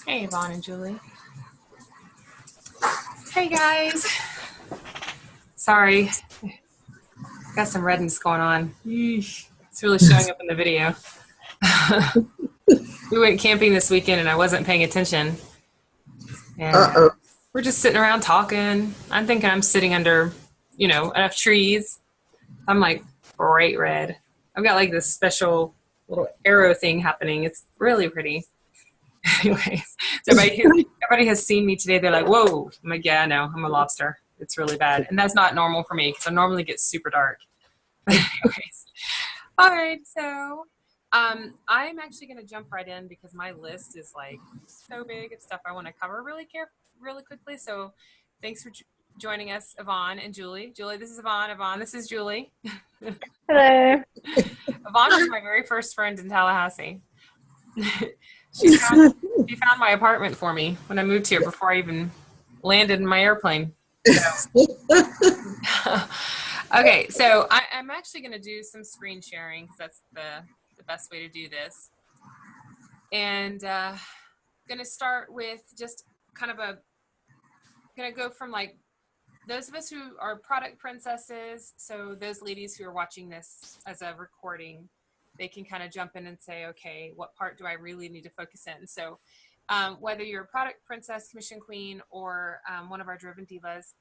Hey, Yvonne and Julie. Hey, guys. Sorry, got some redness going on. Yeesh. It's really showing up in the video. We went camping this weekend and I wasn't paying attention. And Uh-oh. we're just sitting around talking. I'm thinking I'm sitting under, enough trees. I'm like bright red. I've got like this special little arrow thing happening. It's really pretty. Anyways, so everybody has seen me today. They're like, whoa. I'm like, yeah, I know. I'm a lobster. It's really bad. And that's not normal for me because I normally get super dark. But anyways, all right. So I'm actually going to jump right in because my list is like so big of stuff I want to cover really quickly. So thanks for joining us, Yvonne and Julie. Julie, this is Yvonne. Yvonne, this is Julie. Hello. Yvonne was my very first friend in Tallahassee. She found my apartment for me when I moved here before I even landed in my airplane. So. Okay, so I'm actually going to do some screen sharing because that's the best way to do this. And going to start with just kind of going to go from like those of us who are product princesses. So those ladies who are watching this as a recording, they can kind of jump in and say, okay, what part do I really need to focus in? So whether you're a product princess, commission queen, or one of our driven divas,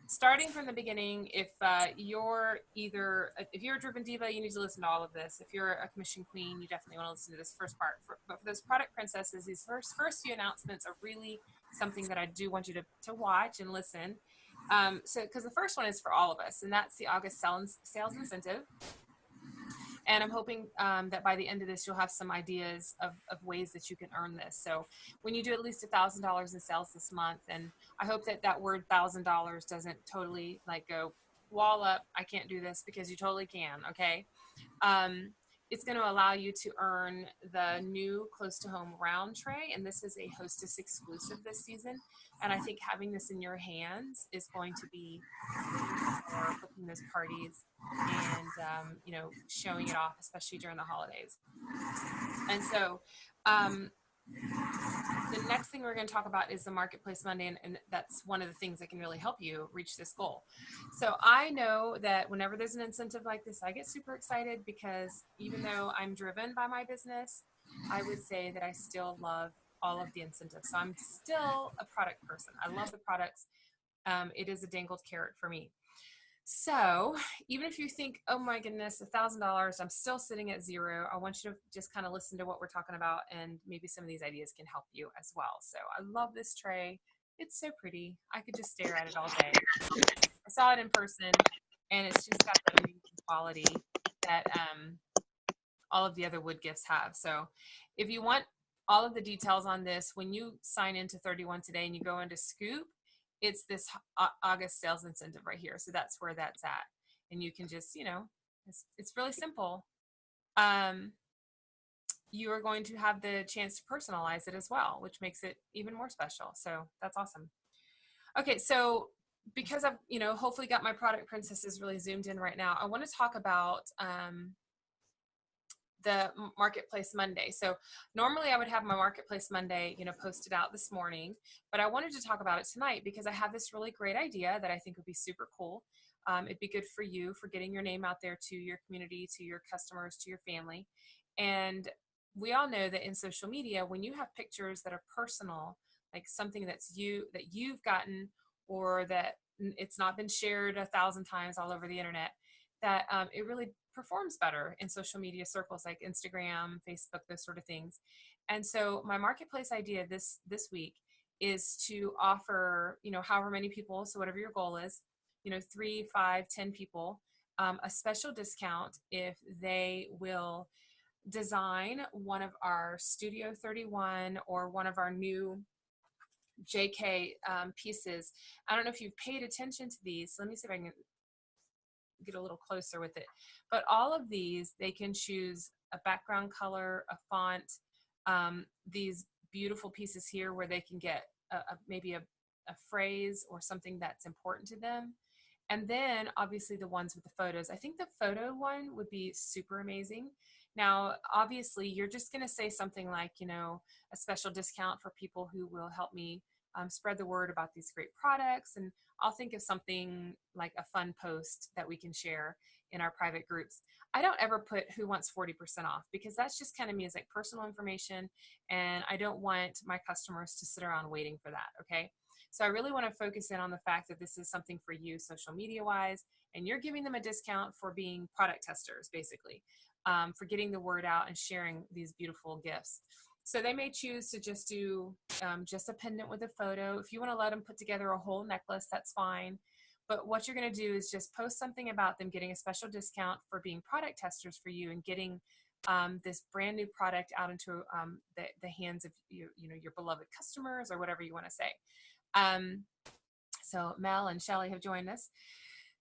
starting from the beginning, if you're a driven diva, you need to listen to all of this. If you're a commission queen, you definitely want to listen to this first part. But for those product princesses, these first few announcements are really something that I do want you to watch and listen. So because the first one is for all of us, and that's the August sales incentive. And I'm hoping that by the end of this, you'll have some ideas of ways that you can earn this. So when you do at least $1,000 in sales this month, and I hope that word $1,000 doesn't totally like go wall up, I can't do this, because you totally can, okay? It's going to allow you to earn the new close to home round tray. And this is a Hostess exclusive this season. And I think having this in your hands is going to be for booking those parties and, showing it off, especially during the holidays. And so, the next thing we're going to talk about is the Marketplace Monday, and that's one of the things that can really help you reach this goal. So I know that whenever there's an incentive like this, I get super excited because even though I'm driven by my business, I would say that I still love all of the incentives. So I'm still a product person. I love the products. It is a dangled carrot for me. So even if you think, oh my goodness, $1,000, I'm still sitting at zero, I want you to just kind of listen to what we're talking about, and maybe some of these ideas can help you as well. So I love this tray. It's so pretty. I could just stare at it all day. I saw it in person, and it's just got that amazing quality that all of the other wood gifts have. So if you want all of the details on this, when you sign into 31 today and you go into Scoop, it's this August sales incentive right here. So that's where that's at. And you can just, it's really simple. You are going to have the chance to personalize it as well, which makes it even more special. So that's awesome. Okay, so because I've, hopefully got my product princesses really zoomed in right now, I want to talk about the Marketplace Monday. So normally I would have my Marketplace Monday, posted out this morning, but I wanted to talk about it tonight because I have this really great idea that I think would be super cool. It'd be good for you, for getting your name out there to your community, to your customers, to your family. And we all know that in social media, when you have pictures that are personal, like something that you've gotten, or that it's not been shared 1,000 times all over the internet, that it really performs better in social media circles like Instagram, Facebook, those sort of things. And so my marketplace idea this week is to offer, however many people, so whatever your goal is, 3, 5, 10 people, a special discount if they will design one of our Studio 31 or one of our new JK pieces. I don't know if you've paid attention to these. So let me see if I can get a little closer with it. But all of these, they can choose a background color, a font, these beautiful pieces here where they can get maybe a phrase or something that's important to them. And then obviously the ones with the photos. I think the photo one would be super amazing. Now, obviously, you're just going to say something like, you know, a special discount for people who will help me spread the word about these great products. And I'll think of something like a fun post that we can share in our private groups. I don't ever put who wants 40% off because that's just kind of me as like personal information. And I don't want my customers to sit around waiting for that. Okay. So I really want to focus in on the fact that this is something for you social media wise, and you're giving them a discount for being product testers, basically, for getting the word out and sharing these beautiful gifts. So they may choose to just do just a pendant with a photo. If you want to let them put together a whole necklace, that's fine. But what you're going to do is just post something about them getting a special discount for being product testers for you and getting this brand new product out into the hands of your beloved customers or whatever you want to say. So Mel and Shelly have joined us.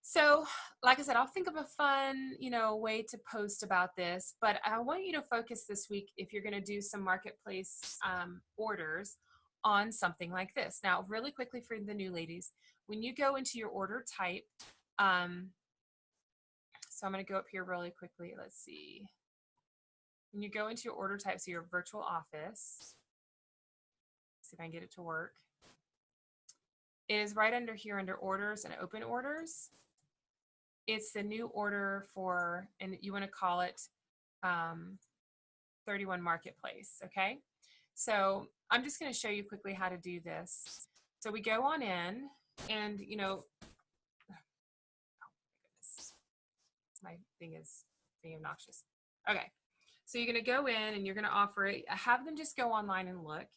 So, like I said, I'll think of a fun, way to post about this, but I want you to focus this week, if you're going to do some marketplace orders, on something like this. Now, really quickly for the new ladies, when you go into your order type, so I'm going to go up here really quickly. Let's see. When you go into your order type, so your virtual office, see if I can get it to work. It is right under here under orders and open orders. It's the new order for, and you want to call it 31 Marketplace, okay? So I'm just going to show you quickly how to do this. So we go on in and, oh my goodness, my thing is being obnoxious. Okay, so you're going to go in and you're going to offer it, have them just go online and look,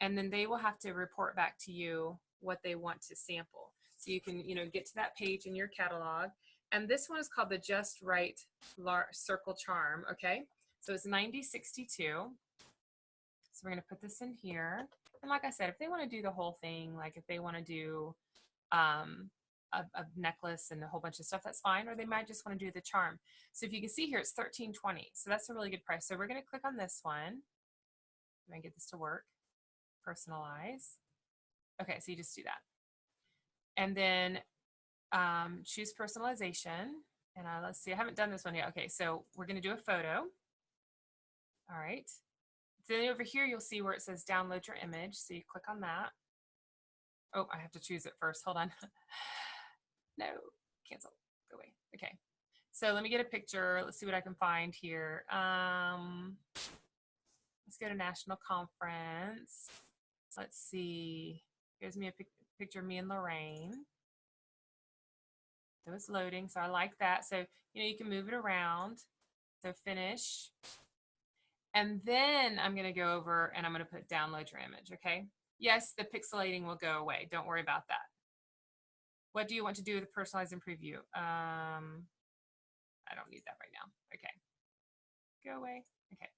and then they will have to report back to you what they want to sample. So you can, get to that page in your catalog. And this one is called the Just Right Circle Charm, okay? So it's 9062. So we're gonna put this in here. And like I said, if they wanna do the whole thing, like if they wanna do a necklace and a whole bunch of stuff, that's fine. Or they might just wanna do the charm. So if you can see here, it's $13.20. So that's a really good price. So we're gonna click on this one. I'm gonna get this to work. Personalize. Okay, so you just do that. And then choose personalization. And let's see, I haven't done this one yet. Okay, so we're going to do a photo. All right. Then over here, you'll see where it says download your image. So you click on that. Oh, I have to choose it first. Hold on. No, cancel. Go away. Okay. So let me get a picture. Let's see what I can find here. Let's go to National Conference. Let's see. Here's me a picture of me and Lorraine. So it's loading, so I like that. So, you can move it around. So finish. And then I'm going to go over and I'm going to put download your image, okay? Yes, the pixelating will go away. Don't worry about that. What do you want to do with the personalize and preview? I don't need that right now. Okay. Go away. Okay.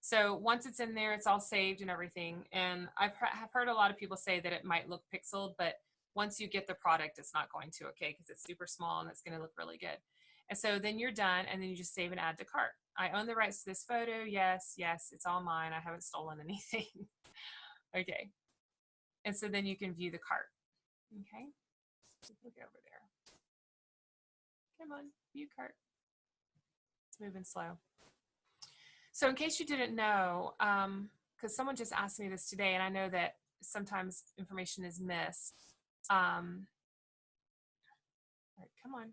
So once it's in there, it's all saved and everything. And I've heard a lot of people say that it might look pixeled, but once you get the product, it's not going to, okay, because it's super small and it's going to look really good. And so then you're done, and then you just save and add to cart. I own the rights to this photo. Yes, it's all mine. I haven't stolen anything. Okay. And so then you can view the cart. Okay. Look over there. Come on, view cart. It's moving slow. So in case you didn't know, because someone just asked me this today, and I know that sometimes information is missed. All right, come on.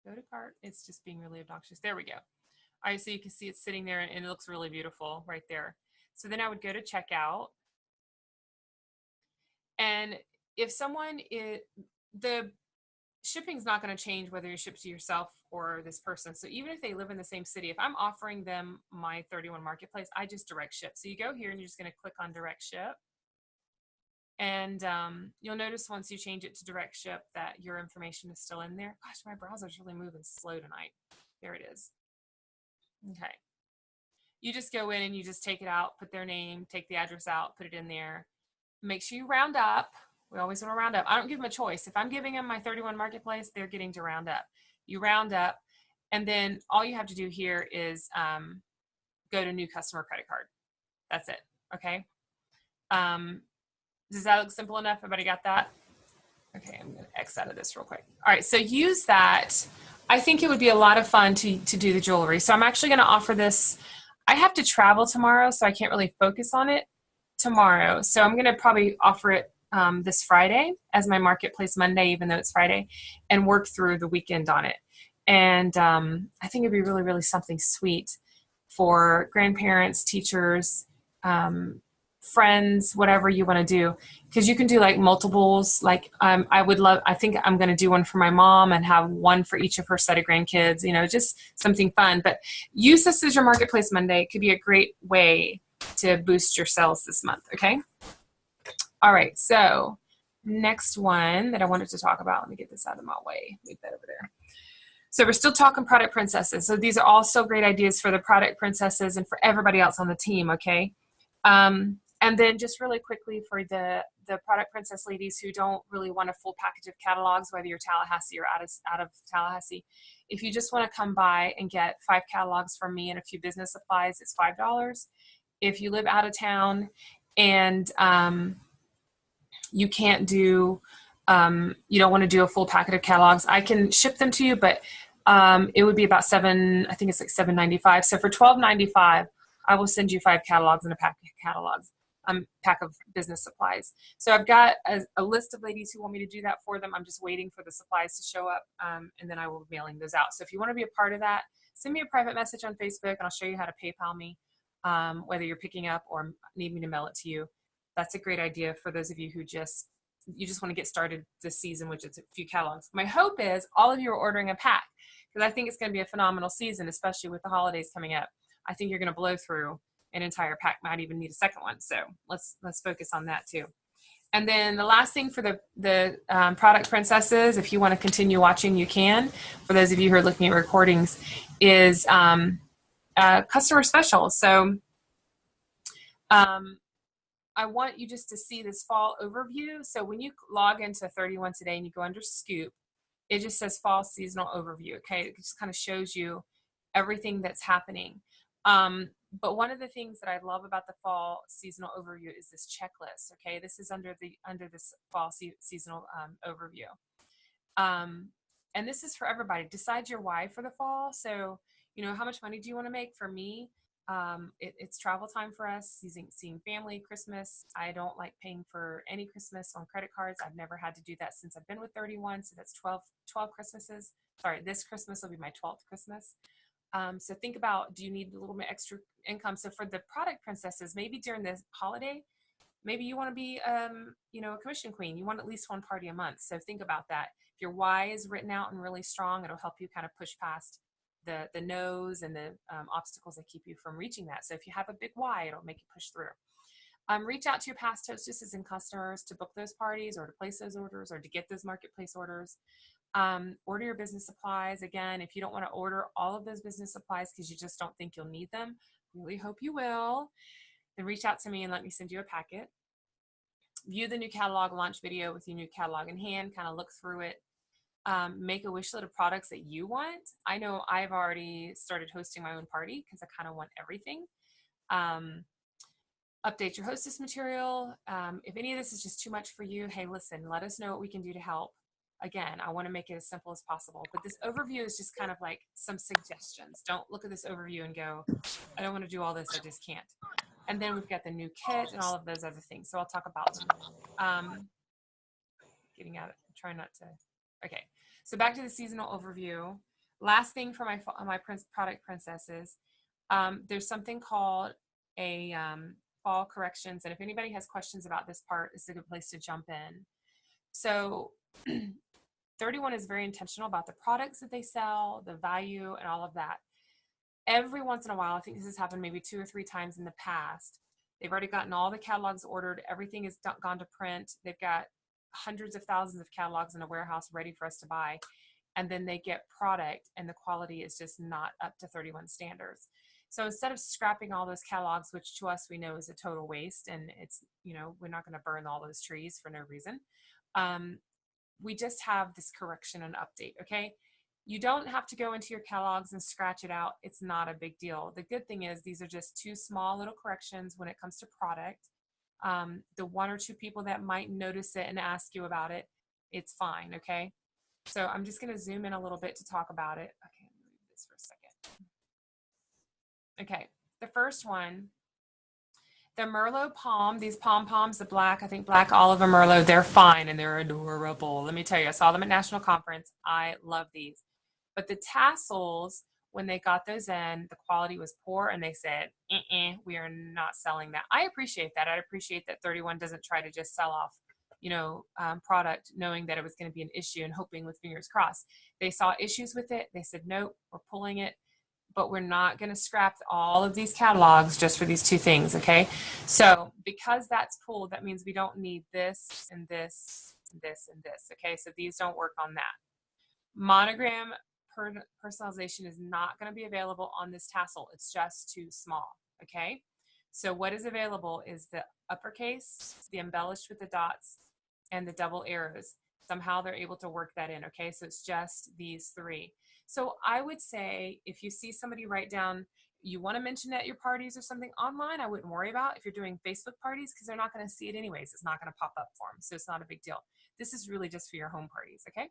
Go to cart. It's just being really obnoxious. There we go. All right, so you can see it's sitting there and it looks really beautiful right there. So then I would go to checkout. And if someone the shipping's not going to change whether you ship to yourself or this person. So even if they live in the same city, if I'm offering them my 31 Marketplace, I just direct ship. So you go here and you're just going to click on direct ship. And you'll notice once you change it to direct ship that your information is still in there. Gosh, my browser's really moving slow tonight. There it is. Okay. You just go in and you just take it out, put their name, take the address out, put it in there. Make sure you round up. We always want to round up. I don't give them a choice. If I'm giving them my 31 Marketplace, they're getting to round up. You round up, and then all you have to do here is go to new customer credit card. That's it. Okay. Does that look simple enough? Everybody got that? Okay, I'm going to X out of this real quick. All right, so use that. I think it would be a lot of fun to do the jewelry. So I'm actually going to offer this. I have to travel tomorrow, so I can't really focus on it tomorrow. So I'm going to probably offer it this Friday as my Marketplace Monday, even though it's Friday, and work through the weekend on it. And I think it'd be really, really something sweet for grandparents, teachers, friends, whatever you want to do, because you can do like multiples. Like I think I'm going to do one for my mom and have one for each of her set of grandkids, just something fun. But use this as your Marketplace Monday. It could be a great way to boost your sales this month. Okay. All right. So next one that I wanted to talk about, let me get this out of my way. Leave that over there. So we're still talking product princesses. So these are all still great ideas for the product princesses and for everybody else on the team. Okay. And then just really quickly for the product princess ladies who don't really want a full package of catalogs, whether you're Tallahassee or out of Tallahassee, if you just want to come by and get 5 catalogs from me and a few business supplies, it's $5. If you live out of town and you can't do, you don't want to do a full packet of catalogs, I can ship them to you, but it would be about I think it's like $7.95. So for $12.95, I will send you 5 catalogs and a pack of catalogs. Pack of business supplies. So I've got a list of ladies who want me to do that for them. I'm just waiting for the supplies to show up, and then I will be mailing those out. So if you want to be a part of that, send me a private message on Facebook, and I'll show you how to PayPal me, whether you're picking up or need me to mail it to you. That's a great idea for those of you who just want to get started this season, which is a few catalogs. My hope is all of you are ordering a pack, because I think it's going to be a phenomenal season, especially with the holidays coming up. I think you're going to blow through an entire pack, might even need a second one. So let's focus on that too. And then the last thing for the product princesses, if you want to continue watching, you can. For those of you who are looking at recordings, is customer specials. So I want you just to see this fall overview. So when you log into 31 today and you go under Scoop, it just says fall seasonal overview. Okay, it just kind of shows you everything that's happening. But one of the things that I love about the fall seasonal overview is this checklist. Okay, this is under this fall seasonal overview, and this is for everybody. Decide your why for the fall. So how much money do you want to make? For me, it's travel time for us, seeing family, Christmas. I don't like paying for any Christmas on credit cards. I've never had to do that since I've been with 31. So that's 12 Christmases. Sorry, this Christmas will be my 12th Christmas. So think about, do you need a little bit extra income? So for the product princesses, maybe during the holiday, maybe you want to be, a commission queen. You want at least one party a month. So think about that. If your why is written out and really strong, it'll help you kind of push past the no's and the obstacles that keep you from reaching that. So if you have a big why, it'll make you push through. Reach out to your past hostesses and customers to book those parties or to place those orders or to get those marketplace orders. Order your business supplies. Again, if you don't want to order all of those business supplies because you just don't think you'll need them, really hope you will, then reach out to me and let me send you a packet. View the new catalog launch video with your new catalog in hand, kind of look through it. Make a wish list of products that you want. I know I've already started hosting my own party because I kind of want everything. Update your hostess material. If any of this is just too much for you, hey, listen, let us know what we can do to help. Again, I want to make it as simple as possible, but this overview is just kind of like some suggestions. Don't look at this overview and go, I don't want to do all this, I just can't. And then we've got the new kit and all of those other things. So I'll talk about them. Getting at it, trying not to. Okay, so back to the seasonal overview. Last thing for my product princesses, there's something called a fall corrections. And if anybody has questions about this part, it's a good place to jump in. So 31 is very intentional about the products that they sell, the value, and all of that. Every once in a while, I think this has happened maybe 2 or 3 times in the past, they've already gotten all the catalogs ordered. Everything is gone to print. They've got hundreds of thousands of catalogs in a warehouse ready for us to buy. And then they get product and the quality is just not up to 31 standards. So instead of scrapping all those catalogs, which to us we know is a total waste, and it's, we're not going to burn all those trees for no reason. We just have this correction and update, okay? You don't have to go into your catalogs and scratch it out. It's not a big deal. The good thing is these are just 2 small little corrections when it comes to product. The 1 or 2 people that might notice it and ask you about it, it's fine, okay? So I'm just going to zoom in a little bit to talk about it. Okay, let me move this for a second. Okay, the first one, the Merlot Palm, these pom-poms, the black, I think black olive and Merlot, they're fine and they're adorable. Let me tell you, I saw them at National Conference. I love these. But the tassels, when they got those in, the quality was poor and they said, we are not selling that. I appreciate that. I appreciate that 31 doesn't try to just sell off, product knowing that it was going to be an issue and hoping with fingers crossed. They saw issues with it. They said, nope, we're pulling it, but we're not going to scrap all of these catalogs just for these two things, okay? So because that's pulled, that means we don't need this and this and this and this, okay? So these don't work on that. Monogram personalization is not going to be available on this tassel. It's just too small, okay? So what is available is the uppercase, the embellished with the dots, and the double arrows. Somehow they're able to work that in, okay? So it's just these three. So I would say if you see somebody write down, you want to mention at your parties or something online, I wouldn't worry about if you're doing Facebook parties because they're not going to see it anyways. It's not going to pop up for them. So it's not a big deal. This is really just for your home parties, okay?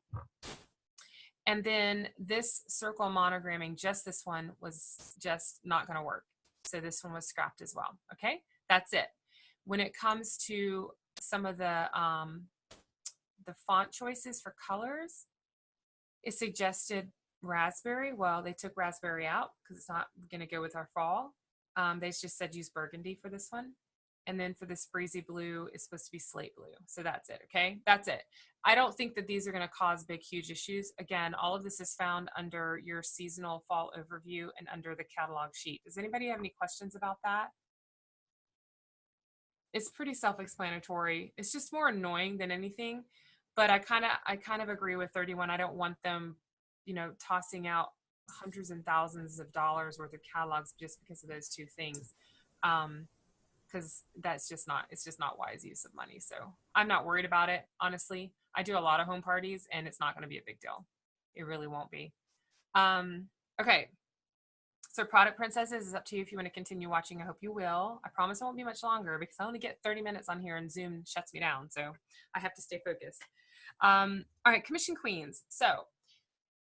And then this circle monogramming, just this one was just not going to work. So this one was scrapped as well. Okay, that's it. When it comes to some of the font choices for colors, it suggested raspberry. Well, they took raspberry out because it's not going to go with our fall. They just said use burgundy for this one. And then for this breezy blue, it's supposed to be slate blue. So that's it, okay? That's it. I don't think that these are going to cause big, huge issues. Again, all of this is found under your seasonal fall overview and under the catalog sheet. Does anybody have any questions about that? It's pretty self-explanatory. It's just more annoying than anything. But I kind of agree with 31. I don't want them, tossing out hundreds and thousands of dollars worth of catalogs just because of those two things. Because it's just not wise use of money. So I'm not worried about it, honestly. I do a lot of home parties and it's not going to be a big deal. It really won't be. Okay. So Product Princesses is up to you if you want to continue watching. I hope you will. I promise it won't be much longer because I only get 30 minutes on here and Zoom shuts me down. So I have to stay focused. All right, Commission Queens. So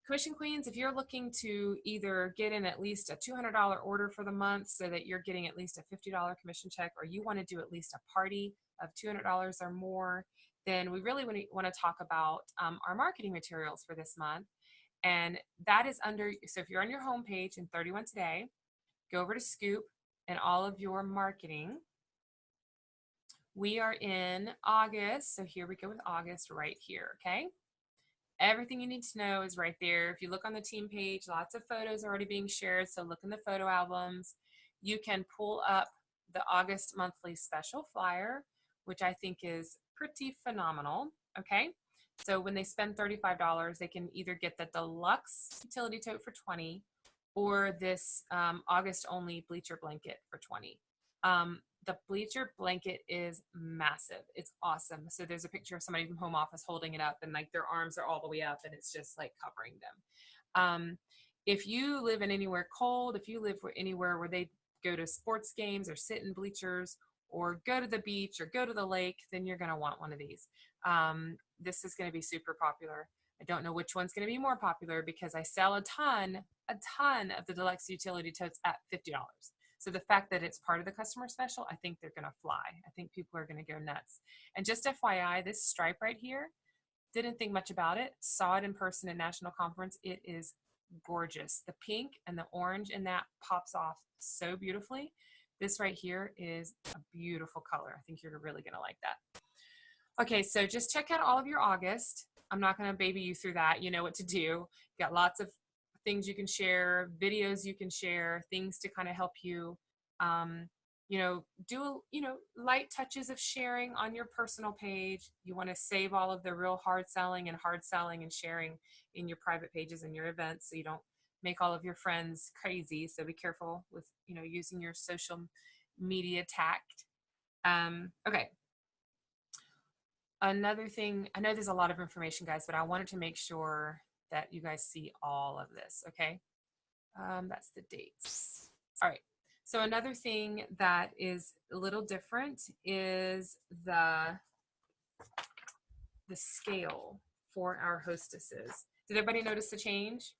Commission Queens, if you're looking to either get in at least a $200 order for the month so that you're getting at least a $50 commission check, or you want to do at least a party of $200 or more, then we really want to talk about our marketing materials for this month. And that is under, so if you're on your homepage in 31 Today, go over to Scoop and all of your marketing. We are in August, so here we go with August right here, okay? Everything you need to know is right there. If you look on the team page, lots of photos are already being shared. So look in the photo albums. You can pull up the August monthly special flyer, which I think is pretty phenomenal. Okay. So when they spend $35, they can either get the deluxe utility tote for $20 or this August only bleacher blanket for $20. The bleacher blanket is massive. It's awesome. So there's a picture of somebody from home office holding it up and like their arms are all the way up and it's just like covering them. If you live in anywhere cold, if you live anywhere where they go to sports games or sit in bleachers or go to the beach or go to the lake, then you're going to want one of these. This is going to be super popular. I don't know which one's going to be more popular because I sell a ton of the deluxe utility totes at $50. So the fact that it's part of the customer special, I think they're going to fly. I think people are going to go nuts. And just FYI, this stripe right here, didn't think much about it. Saw it in person at National Conference. It is gorgeous. The pink and the orange in that pops off so beautifully. This right here is a beautiful color. I think you're really going to like that. Okay, so just check out all of your August. I'm not going to baby you through that. You know what to do. You got lots of things you can share, videos you can share, things to kind of help you, do, light touches of sharing on your personal page. You want to save all of the real hard selling and sharing in your private pages and your events so you don't make all of your friends crazy. So be careful with, using your social media tact. Okay. Another thing, I know there's a lot of information, guys, but I wanted to make sure that you guys see all of this, okay? That's the dates. All right. So another thing that is a little different is the the scale for our hostesses. Did everybody notice the change?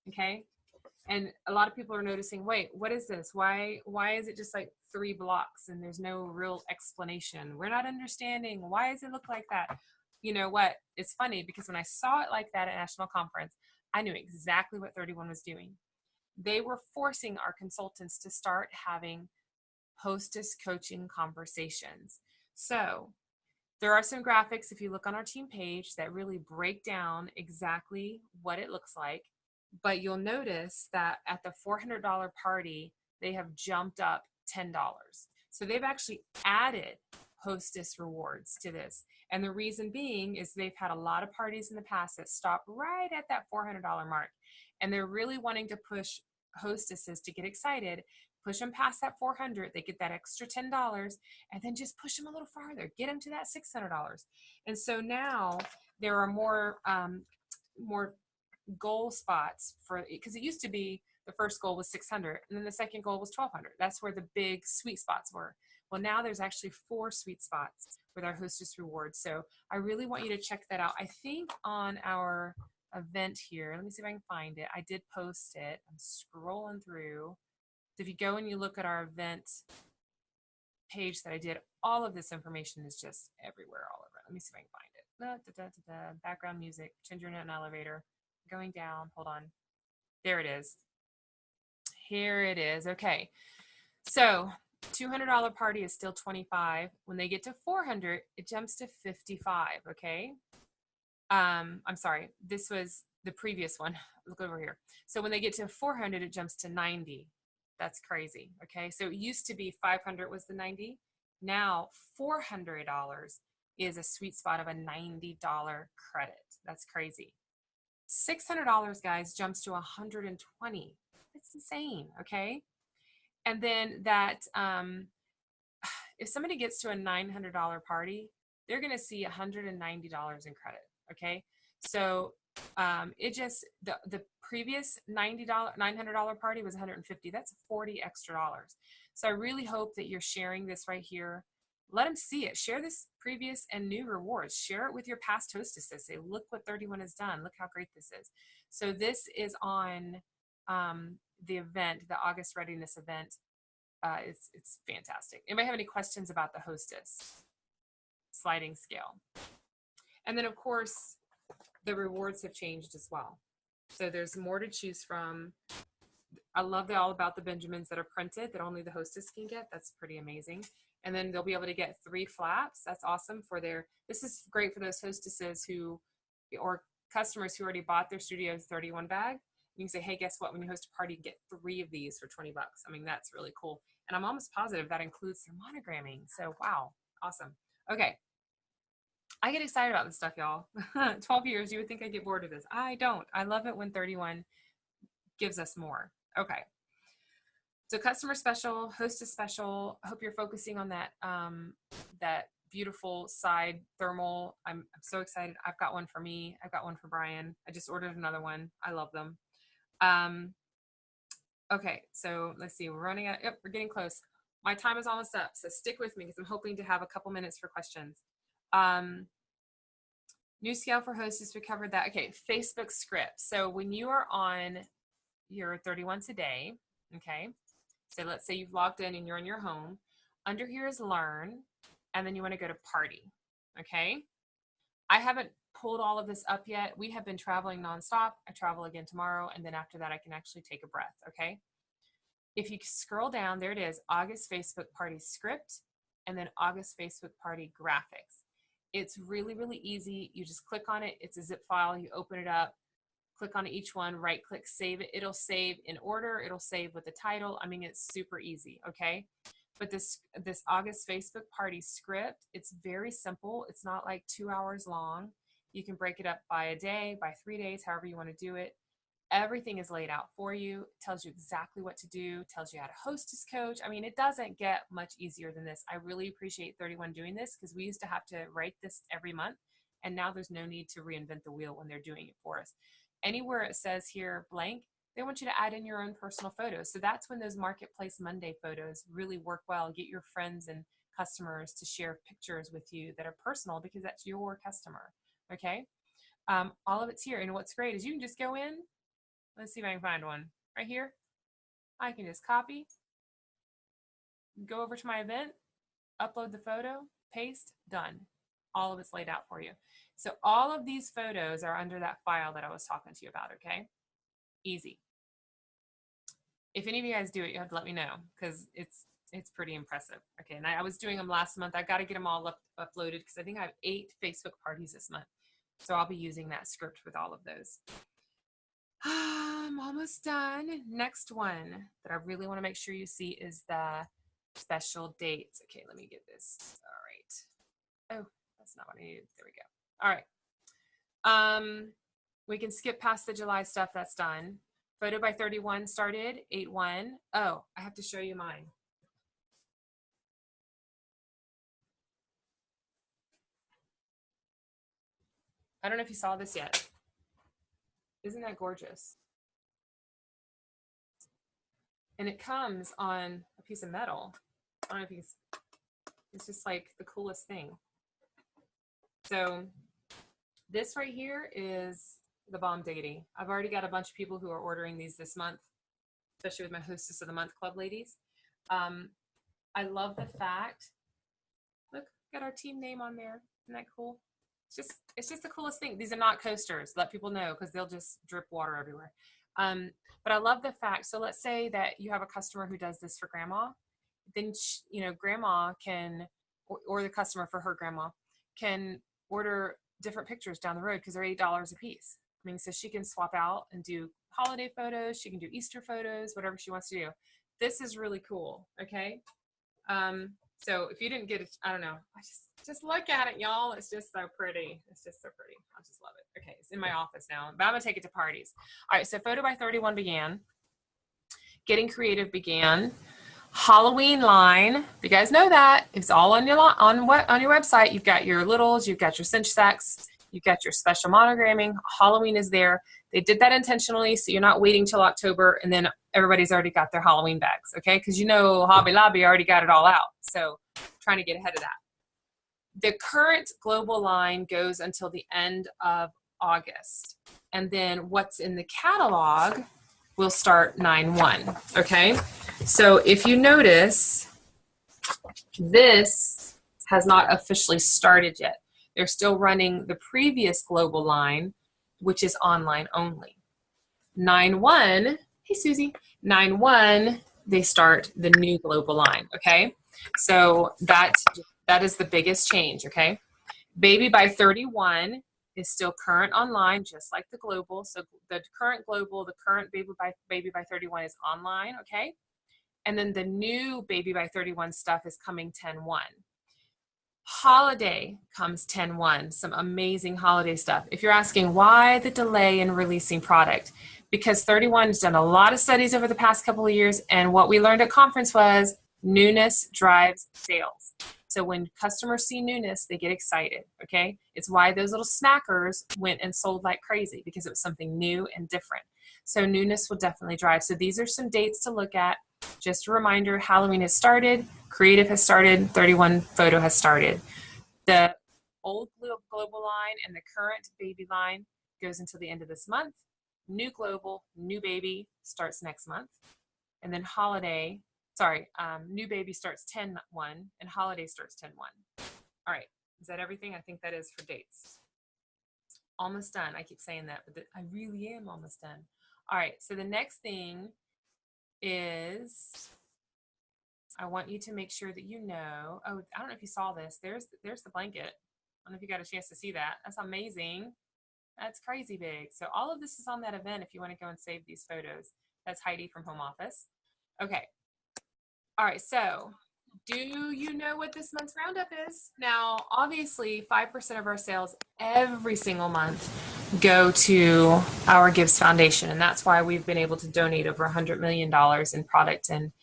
Okay. And a lot of people are noticing, wait, what is this? Why is it just like 3 blocks and there's no real explanation? We're not understanding. Why does it look like that? You know what? It's funny because when I saw it like that at National Conference, I knew exactly what 31 was doing. They were forcing our consultants to start having hostess coaching conversations. So there are some graphics, if you look on our team page, that really break down exactly what it looks like. But you'll notice that at the $400 party, they have jumped up $10. So they've actually added hostess rewards to this. And the reason being is they've had a lot of parties in the past that stop right at that $400 mark. And they're really wanting to push hostesses to get excited, push them past that 400, they get that extra $10, and then just push them a little farther, get them to that $600. And so now there are more goal spots for, because it used to be the first goal was 600 and then the second goal was 1200. That's where the big sweet spots were. Well, now there's actually 4 sweet spots with our hostess rewards. So I really want you to check that out. I think on our event here, let me see if I can find it. I did post it. I'm scrolling through. If you go and you look at our event page that I did, all of this information is just everywhere, all over. Let me see if I can find it. Background music, pretend you're in an elevator. Going down, hold on. There it is. Here it is. Okay. So $200 party is still 25. When they get to 400, it jumps to 55. Okay. I'm sorry. This was the previous one. Look over here. So when they get to 400, it jumps to 90. That's crazy. Okay. So it used to be 500 was the 90. Now $400 is a sweet spot of a $90 credit. That's crazy. $600, guys, jumps to 120. It's insane. Okay. And then that, if somebody gets to a $900 party, they're going to see $190 in credit. Okay. So, it just, the previous $900 party was 150. That's 40 extra dollars. So I really hope that you're sharing this right here. Let them see it. Share this previous and new rewards. Share it with your past hostesses. Say, look what 31 has done. Look how great this is. So this is on the event, the August readiness event. It's fantastic. Anybody have any questions about the hostess sliding scale? And then, of course, the rewards have changed as well. So there's more to choose from. I love all about the Benjamins that are printed that only the hostess can get. That's pretty amazing. And then they'll be able to get 3 flaps. That's awesome for this is great for those hostesses who, or customers who already bought their Studio 31 bag. You can say, hey, guess what? When you host a party, get 3 of these for $20. I mean, that's really cool. And I'm almost positive that includes their monogramming. So, wow, awesome. Okay. I get excited about this stuff, y'all. 12 years, you would think I'd get bored of this. I don't. I love it when 31 gives us more. Okay. So customer special, hostess special. I hope you're focusing on that, that beautiful side thermal. I'm so excited. I've got one for me. I've got one for Brian. I just ordered another one. I love them. Okay. So let's see. We're running out. Yep. We're getting close. My time is almost up. So stick with me because I'm hoping to have a couple minutes for questions. New scale for hostess. We covered that. Okay. Facebook script. So when you are on your 31 today, okay. So let's say you've logged in and you're in your home. Under here is learn, and then you want to go to party. Okay. I haven't pulled all of this up yet. We have been traveling nonstop. I travel again tomorrow. And then after that, I can actually take a breath. Okay. If you scroll down, there it is, August Facebook party script, and then August Facebook party graphics. It's really, really easy. You just click on it. It's a zip file. You open it up. Click on each one, right click, save it. It'll save in order. It'll save with the title. I mean, it's super easy. Okay. But this August Facebook party script, it's very simple. It's not like 2 hours long. You can break it up by a day, by 3 days, however you want to do it. Everything is laid out for you. It tells you exactly what to do, tells you how to hostess coach. I mean, it doesn't get much easier than this. I really appreciate 31 doing this because we used to have to write this every month. And now there's no need to reinvent the wheel when they're doing it for us. Anywhere it says here blank, they want you to add in your own personal photos. So that's when those Marketplace Monday photos really work well. Get your friends and customers to share pictures with you that are personal because that's your customer. Okay. All of it's here. And what's great is you can just go in. Let's see if I can find one right here. I can just copy, go over to my event, upload the photo, paste, done. All of it's laid out for you. So all of these photos are under that file that I was talking to you about, okay? Easy. If any of you guys do it, you have to let me know because it's pretty impressive. Okay, and I was doing them last month. I got to get them all uploaded because I think I have 8 Facebook parties this month. So I'll be using that script with all of those. I'm almost done. Next one that I really want to make sure you see is the special dates. Okay, let me get this. All right. Oh, that's not what I needed. There we go. All right. We can skip past the July stuff. That's done. Photo by 31 started 8/1. Oh, I have to show you mine. I don't know if you saw this yet. Isn't that gorgeous? And it comes on a piece of metal. I don't know if you can, it's just like the coolest thing. So this right here is the Bomb Deity. I've already got a bunch of people who are ordering these this month, especially with my Hostess of the Month Club ladies. I love the fact, look, got our team name on there. Isn't that cool? It's just the coolest thing. These are not coasters. Let people know because they'll just drip water everywhere. But I love the fact. So let's say that you have a customer who does this for grandma. Then grandma can, or the customer for her grandma can order different pictures down the road because they're $8 a piece. I mean, so she can swap out and do holiday photos. She can do Easter photos, whatever she wants to do. This is really cool. Okay. So if you didn't get it, I don't know. I just look at it, y'all. It's just so pretty. It's just so pretty. I just love it. Okay. It's in my office now, but I'm going to take it to parties. All right. So Photo by 31 began. Getting Creative began. Halloween line. You guys know that. It's all on your website. You've got your littles. You've got your cinch sacks. You've got your special monogramming. Halloween is there. They did that intentionally, so you're not waiting till October and then everybody's already got their Halloween bags, okay? Because Hobby Lobby already got it all out. So trying to get ahead of that. The current global line goes until the end of August. And then what's in the catalog will start 9/1, okay? So if you notice, this has not officially started yet. They're still running the previous global line, which is online only. 9/1, hey Susie, 9/1, they start the new global line, okay? So that is the biggest change, okay? Baby by 31 is still current online, just like the global. So the current global, the current Baby by 31 is online, okay? And then the new Baby by 31 stuff is coming 10/1. Holiday comes 10/1, some amazing holiday stuff. If you're asking why the delay in releasing product, because 31 has done a lot of studies over the past couple of years, and what we learned at conference was newness drives sales. So when customers see newness, they get excited, okay? It's why those little snackers went and sold like crazy, because it was something new and different. So newness will definitely drive. So these are some dates to look at. Just a reminder, Halloween has started, Creative has started, 31 Photo has started. The old global line and the current baby line goes until the end of this month. New global, new baby starts next month. And then new baby starts 10/1 and holiday starts 10/1. All right, is that everything? I think that is for dates. Almost done. I keep saying that, but I really am almost done. All right, so the next thing is I want you to make sure that you know, oh, I don't know if you saw this. There's the blanket. I don't know if you got a chance to see that. That's amazing. That's crazy big. So all of this is on that event if you want to go and save these photos. That's Heidi from Home Office. Okay. All right, so do you know what this month's roundup is? Now, obviously, 5% of our sales every single month go to our Gives Foundation, and that's why we've been able to donate over $100 million in product and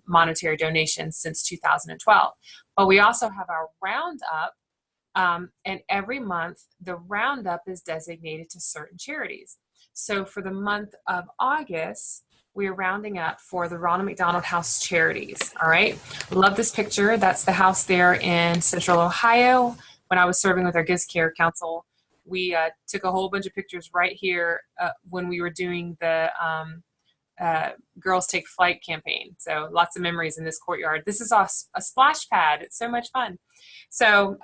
monetary donations since 2012. But we also have our roundup, and every month the roundup is designated to certain charities. So for the month of August, we are rounding up for the Ronald McDonald House Charities. All right. Love this picture. That's the house there in Central Ohio. When I was serving with our Gives Care Council, we took a whole bunch of pictures right here when we were doing the Girls Take Flight campaign. So lots of memories in this courtyard. This is a splash pad. It's so much fun. So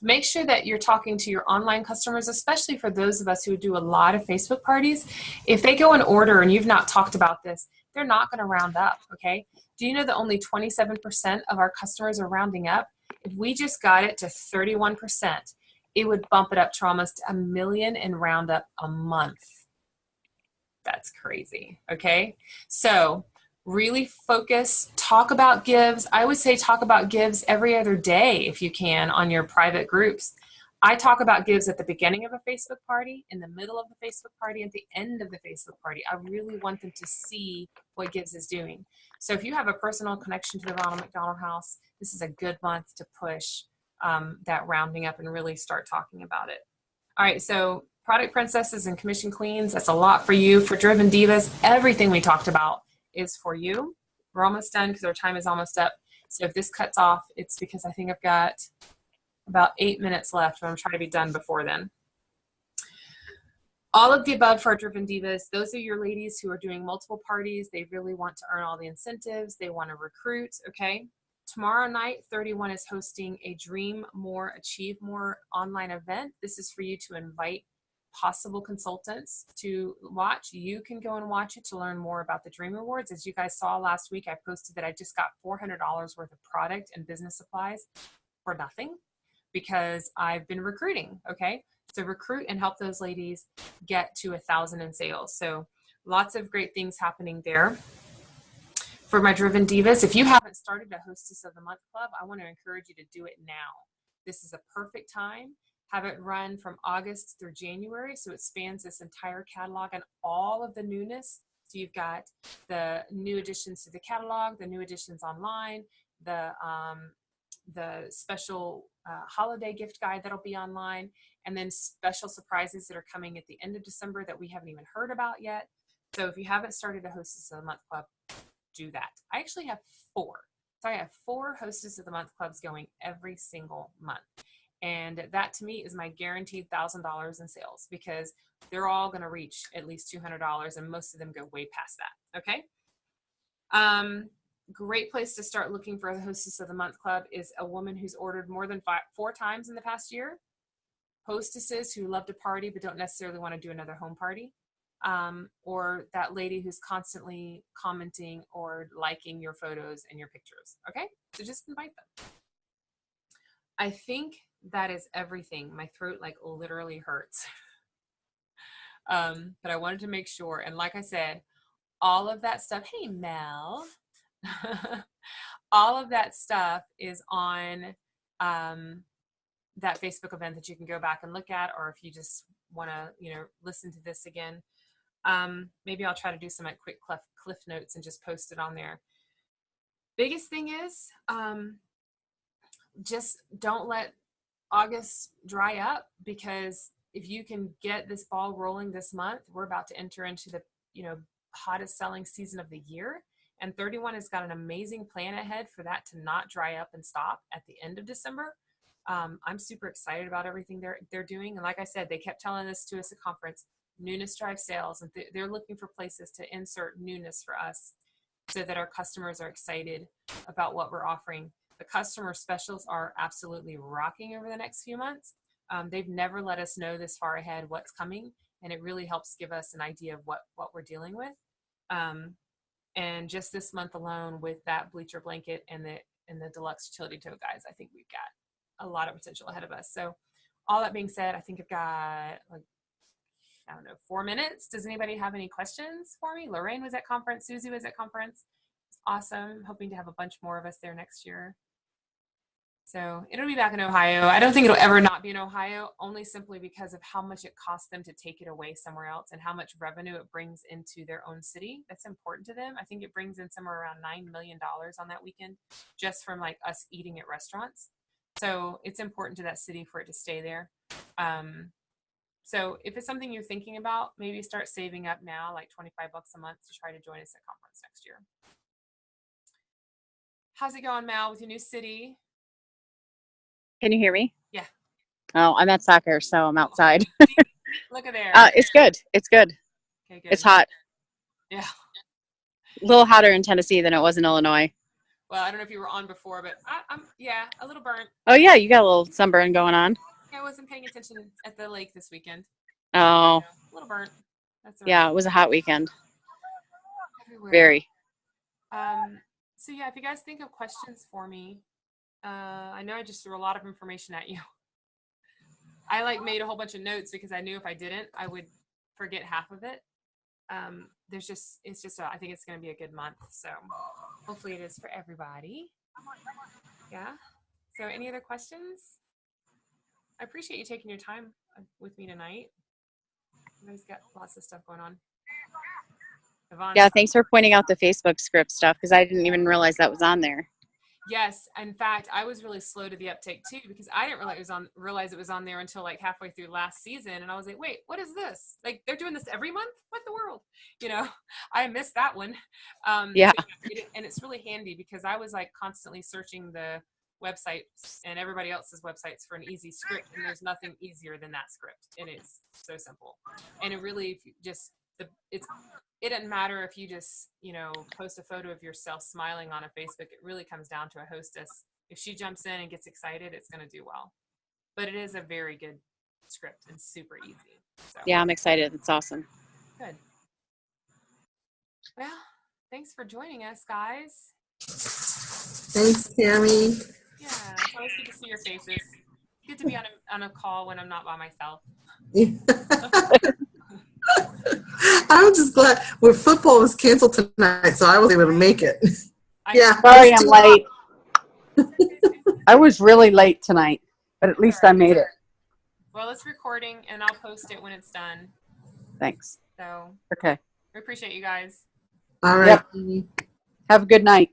make sure that you're talking to your online customers, especially for those of us who do a lot of Facebook parties. If they go in order and you've not talked about this, they're not going to round up, okay? Do you know that only 27% of our customers are rounding up? If we just got it to 31%, it would bump it up to almost 1 million in roundup a month. That's crazy, okay? So really focus, talk about gives. I would say talk about gives every other day if you can on your private groups. I talk about gives at the beginning of a Facebook party, in the middle of the Facebook party, at the end of the Facebook party. I really want them to see what gives is doing. So if you have a personal connection to the Ronald McDonald House, this is a good month to push that rounding up and really start talking about it. All right, so product princesses and commission queens, that's a lot for you. For driven divas, everything we talked about is for you. We're almost done because our time is almost up. So if this cuts off, it's because I think I've got about 8 minutes left, but I'm trying to be done before then. All of the above for our driven divas, those are your ladies who are doing multiple parties. They really want to earn all the incentives. They want to recruit, okay? Tomorrow night, 31 is hosting a Dream More, Achieve More online event. This is for you to invite possible consultants to watch. You can go and watch it to learn more about the Dream Awards. As you guys saw last week, I posted that I just got $400 worth of product and business supplies for nothing because I've been recruiting, okay? So recruit and help those ladies get to 1,000 in sales. So lots of great things happening there. For my driven divas, if you haven't started a Hostess of the Month Club, I want to encourage you to do it now. This is a perfect time. Have it run from August through January, so it spans this entire catalog and all of the newness. So you've got the new additions to the catalog, the new additions online, the special holiday gift guide that'll be online, and then special surprises that are coming at the end of December that we haven't even heard about yet. So if you haven't started a Hostess of the Month Club, do that. I actually have 4. So I have 4 Hostess of the Month clubs going every single month. And that to me is my guaranteed $1,000 in sales because they're all going to reach at least $200 and most of them go way past that. Okay. Great place to start looking for the Hostess of the Month club is a woman who's ordered more than 4 times in the past year. Hostesses who love to party but don't necessarily want to do another home party. Or that lady who's constantly commenting or liking your photos and your pictures. Okay. So just invite them. I think that is everything. My throat like literally hurts. But I wanted to make sure. And like I said, all of that stuff, hey Mel, all of that stuff is on that Facebook event that you can go back and look at, or if you just want to, listen to this again, maybe I'll try to do some like quick cliff notes and just post it on there. Biggest thing is, just don't let August dry up, because if you can get this ball rolling this month, we're about to enter into the, hottest selling season of the year. And 31 has got an amazing plan ahead for that to not dry up and stop at the end of December. I'm super excited about everything they're doing. And like I said, they kept telling this to us at conference, newness drives sales. And they're looking for places to insert newness for us so that our customers are excited about what we're offering. The customer specials are absolutely rocking over the next few months. They've never let us know this far ahead what's coming, and it really helps give us an idea of what we're dealing with. And just this month alone with that bleacher blanket and the deluxe utility tote guys, I think we've got a lot of potential ahead of us. So all that being said, I think I've got 4 minutes. Does anybody have any questions for me? Lorraine was at conference. Susie was at conference. It's awesome. Hoping to have a bunch more of us there next year. So it'll be back in Ohio. I don't think it'll ever not be in Ohio, only simply because of how much it costs them to take it away somewhere else and how much revenue it brings into their own city. That's important to them. I think it brings in somewhere around $9 million on that weekend just from like us eating at restaurants. So it's important to that city for it to stay there. So if it's something you're thinking about, maybe start saving up now, like $25 a month to try to join us at conference next year. How's it going, Mal, with your new city? Can you hear me? Yeah. Oh, I'm at soccer, so I'm outside. Look at there. It's good. It's good. Okay, good. It's hot. Yeah. A little hotter in Tennessee than it was in Illinois. Well, I don't know if you were on before, but I'm a little burnt. Oh, yeah, you got a little sunburn going on. I wasn't paying attention at the lake this weekend. Oh. A little burnt. That's all Yeah, right. it was a hot weekend. Everywhere. Very. So yeah, if you guys think of questions for me, I know I just threw a lot of information at you. I made a whole bunch of notes because I knew if I didn't, I would forget half of it. I think it's going to be a good month. So hopefully it is for everybody. Yeah. So any other questions? I appreciate you taking your time with me tonight. You guys got lots of stuff going on. Yvonne. Yeah, thanks for pointing out the Facebook script stuff because I didn't even realize that was on there. Yes, in fact, I was really slow to the uptake too because I didn't realize it was on there until like halfway through last season, and I was like, "Wait, what is this? Like they're doing this every month? What the world?" I missed that one. Yeah, and it's really handy because I was like constantly searching the websites and everybody else's websites for an easy script, and there's nothing easier than that script, and it's so simple. And it really, if you just it doesn't matter if you just, post a photo of yourself smiling on a Facebook. It really comes down to a hostess. If she jumps in and gets excited, it's going to do well. But it is a very good script and super easy. So. Yeah, I'm excited. It's awesome. Good. Well, thanks for joining us, guys. Thanks, Tammy. Yeah, it's always good to see your faces. Good to be on a call when I'm not by myself. I'm just glad football was canceled tonight, so I was able to make it. Sorry I'm late. I was really late tonight, but at least I made it. Well, it's recording, and I'll post it when it's done. Thanks. So, okay. we appreciate you guys. All right. Yep. Have a good night.